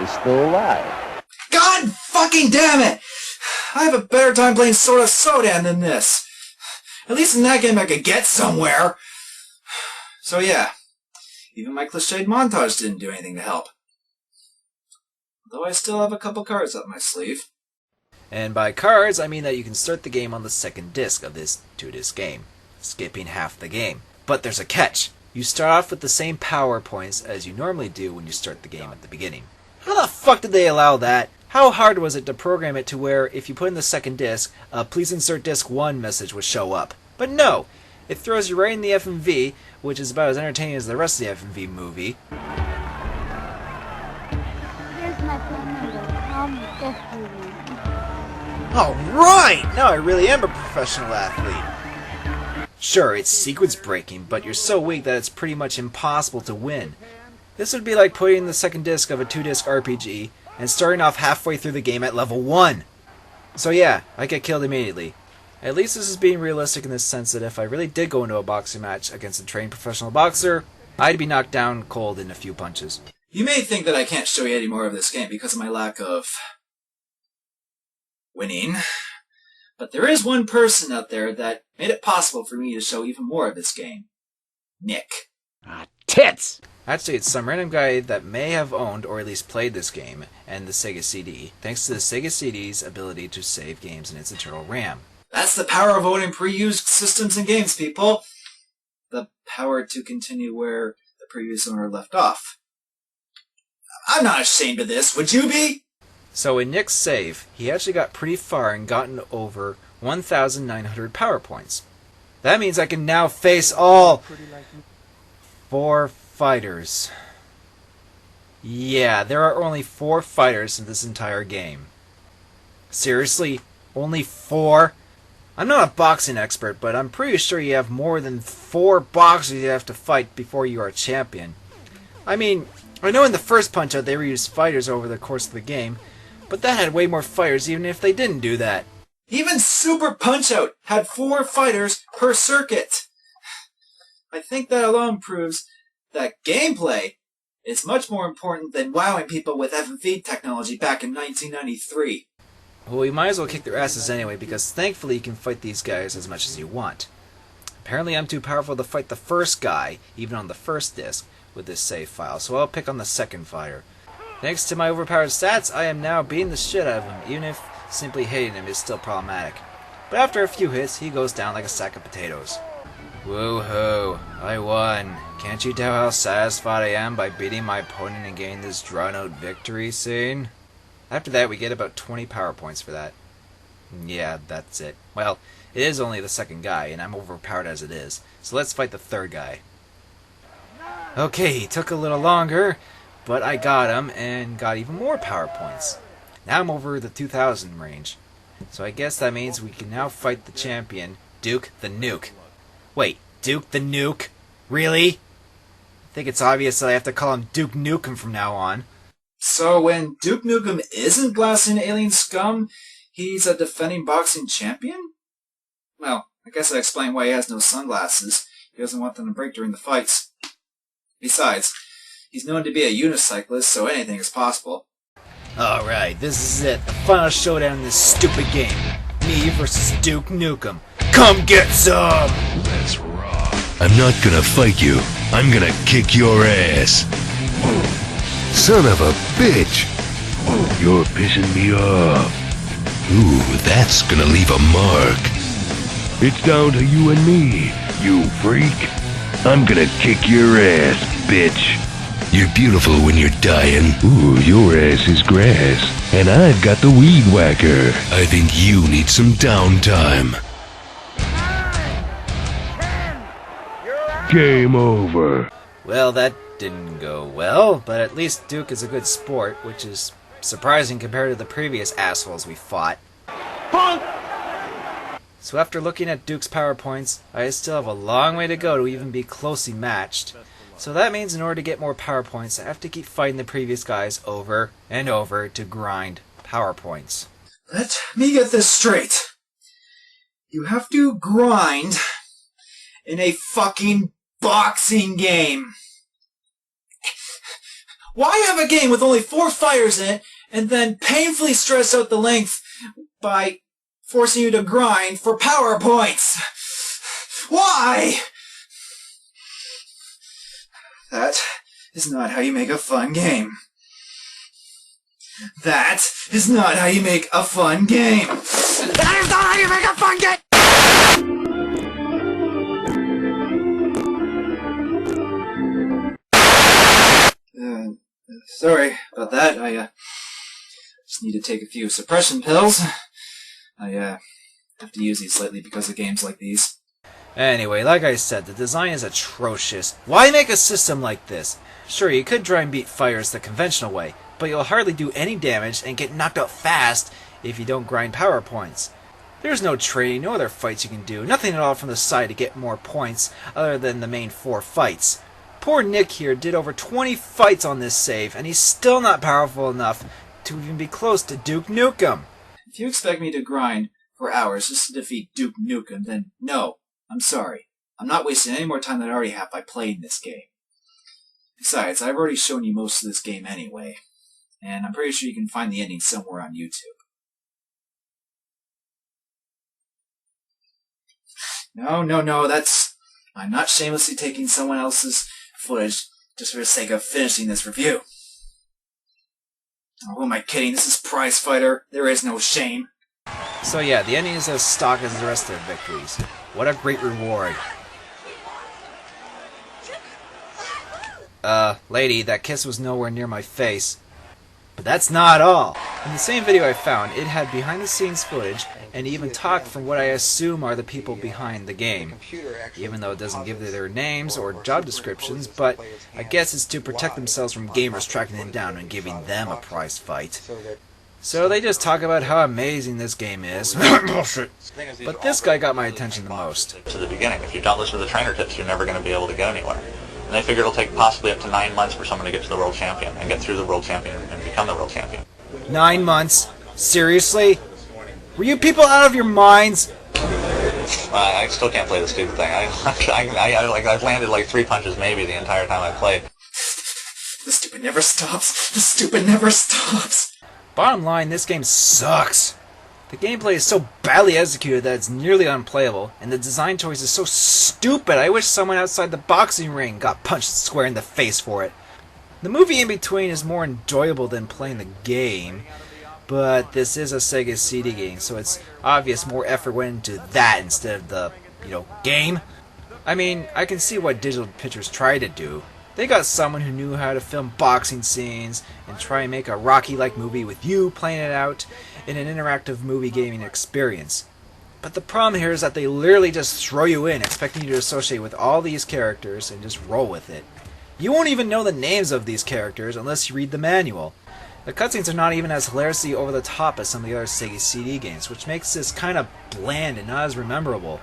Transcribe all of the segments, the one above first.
he's still alive. God fucking damn it! I have a better time playing Sword of Sodan than this. At least in that game I could get somewhere. So yeah, even my cliched montage didn't do anything to help. Though I still have a couple cards up my sleeve. And by cards, I mean that you can start the game on the second disc of this 2-disc game, skipping half the game. But there's a catch. You start off with the same power points as you normally do when you start the game at the beginning. How the fuck did they allow that? How hard was it to program it to where if you put in the second disc, a please insert disc 1 message would show up? But no! It throws you right in the FMV, which is about as entertaining as the rest of the FMV movie. Here's my phone number. Call me if you need. Alright! Now I really am a professional athlete. Sure, it's sequence breaking, but you're so weak that it's pretty much impossible to win. This would be like putting the second disc of a 2-disc RPG and starting off halfway through the game at level 1. So yeah, I get killed immediately. At least this is being realistic in the sense that if I really did go into a boxing match against a trained professional boxer, I'd be knocked down cold in a few punches. You may think that I can't show you any more of this game because of my lack of winning, but there is one person out there that made it possible for me to show even more of this game. Nick. Ah, tits! Actually, it's some random guy that may have owned or at least played this game and the Sega CD, thanks to the Sega CD's ability to save games in its internal RAM. That's the power of owning pre-used systems and games, people. The power to continue where the previous owner left off. I'm not ashamed of this, would you be? So in Nick's save, he actually got pretty far and gotten over 1,900 power points. That means I can now face all 4 fighters. Yeah, there are only 4 fighters in this entire game. Seriously? Only 4? I'm not a boxing expert, but I'm pretty sure you have more than 4 boxers you have to fight before you are a champion. I mean, I know in the first Punch-Out they reused fighters over the course of the game, but that had way more fighters even if they didn't do that. Even Super Punch-Out had 4 fighters per circuit. I think that alone proves that gameplay is much more important than wowing people with FMV technology back in 1993. Well, we might as well kick their asses anyway, because thankfully you can fight these guys as much as you want. Apparently I'm too powerful to fight the first guy, even on the first disc, with this save file, so I'll pick on the second fighter. Thanks to my overpowered stats, I am now beating the shit out of him, even if simply hitting him is still problematic. But after a few hits, he goes down like a sack of potatoes. Woohoo, I won. Can't you tell how satisfied I am by beating my opponent and getting this drawn-out victory scene? After that, we get about 20 power points for that. Yeah, that's it. Well, it is only the second guy, and I'm overpowered as it is. So let's fight the third guy. Okay, it took a little longer, but I got him, and got even more power points. Now I'm over the 2,000 range. So I guess that means we can now fight the champion, Duke the Nuke. Wait, Duke the Nuke? Really? I think it's obvious that I have to call him Duke Nukem from now on. So when Duke Nukem isn't blasting alien scum, he's a defending boxing champion? Well, I guess I explain why he has no sunglasses. He doesn't want them to break during the fights. Besides, he's known to be a unicyclist, so anything is possible. Alright, this is it. The final showdown in this stupid game. Me versus Duke Nukem. Come get some! That's raw. I'm not gonna fight you. I'm gonna kick your ass. Son of a bitch! You're pissing me off. Ooh, that's gonna leave a mark. It's down to you and me, you freak. I'm gonna kick your ass, bitch. You're beautiful when you're dying. Ooh, your ass is grass. And I've got the weed whacker. I think you need some downtime. 9, 10, game over. Well, that didn't go well, but at least Duke is a good sport, which is surprising compared to the previous assholes we fought. Punk! So after looking at Duke's power points, I still have a long way to go to even be closely matched. So that means in order to get more power points, I have to keep fighting the previous guys over and over to grind power points. Let me get this straight. You have to grind in a fucking boxing game. Why have a game with only 4 fighters in it and then painfully stress out the length by forcing you to grind for power points? Why? That is not how you make a fun game. That is not how you make a fun game. That is not how you make a fun game! Sorry about that. I just need to take a few suppression pills. I have to use these lately because of games like these. Anyway, like I said, the design is atrocious. Why make a system like this? Sure, you could try and beat fighters the conventional way, but you'll hardly do any damage and get knocked out fast if you don't grind power points. There's no training, no other fights you can do, nothing at all from the side to get more points other than the main 4 fights. Poor Nick here did over 20 fights on this save, and he's still not powerful enough to even be close to Duke Nukem. If you expect me to grind for hours just to defeat Duke Nukem, then no, I'm sorry. I'm not wasting any more time than I already have by playing this game. Besides, I've already shown you most of this game anyway, and I'm pretty sure you can find the ending somewhere on YouTube. No, I'm not shamelessly taking someone else's footage just for the sake of finishing this review. Oh, who am I kidding? This is Prize Fighter. There is no shame. So yeah, the ending is as stock as the rest of their victories. What a great reward. Lady, that kiss was nowhere near my face. But that's not all. In the same video I found, it had behind-the-scenes footage, and even talked from what I assume are the people behind the game. Even though it doesn't give their names or job descriptions, but I guess it's to protect themselves from gamers tracking them down and giving them a prize fight. So they just talk about how amazing this game is. Bullshit. But this guy got my attention the most. To the beginning. If you don't listen to the trainer tips, you're never going to be able to get anywhere. And they figure it'll take possibly up to 9 months for someone to get to the world champion and get through the world champion and become the world champion. 9 months? Seriously? Were you people out of your minds? I still can't play the stupid thing. I've landed like 3 punches maybe the entire time I played. The stupid never stops. The stupid never stops. Bottom line, this game sucks. The gameplay is so badly executed that it's nearly unplayable, and the design choice is so stupid I wish someone outside the boxing ring got punched square in the face for it. The movie in between is more enjoyable than playing the game, but this is a Sega CD game, so it's obvious more effort went into that instead of the, game. I mean, I can see what Digital Pictures tried to do. They got someone who knew how to film boxing scenes and try and make a Rocky-like movie with you playing it out in an interactive movie gaming experience. But the problem here is that they literally just throw you in, expecting you to associate with all these characters and just roll with it. You won't even know the names of these characters unless you read the manual. The cutscenes are not even as hilariously over the top as some of the other Sega CD games, which makes this kind of bland and not as memorable.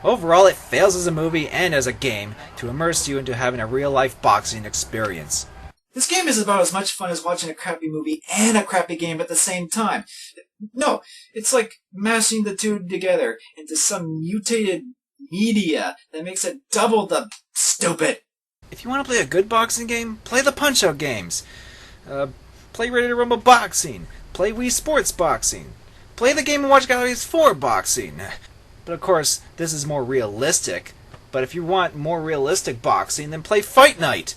Overall, it fails as a movie and as a game to immerse you into having a real-life boxing experience. This game is about as much fun as watching a crappy movie and a crappy game at the same time. No, it's like mashing the two together into some mutated media that makes it double the stupid. If you want to play a good boxing game, play the Punch-Out games. Play Ready to Rumble Boxing. Play Wii Sports Boxing. Play the Game & Watch Galleries 4 Boxing. But of course, this is more realistic. But if you want more realistic boxing, then play Fight Night.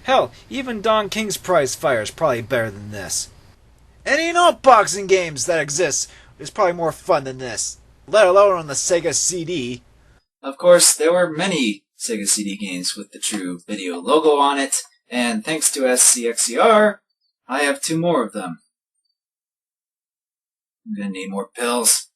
Hell, even Don King's Prize Fire is probably better than this. Any and all boxing games that exist is probably more fun than this, let alone on the Sega CD. Of course, there were many Sega CD games with the True Video logo on it, and thanks to SCXCR, I have 2 more of them. I'm gonna need more pills.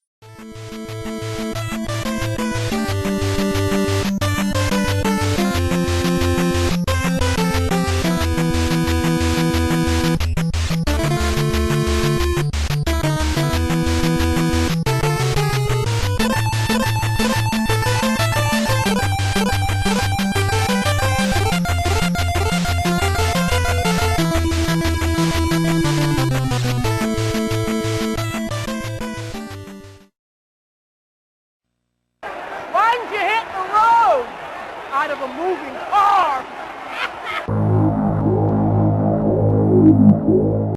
Why didn't you hit the road out of a moving car?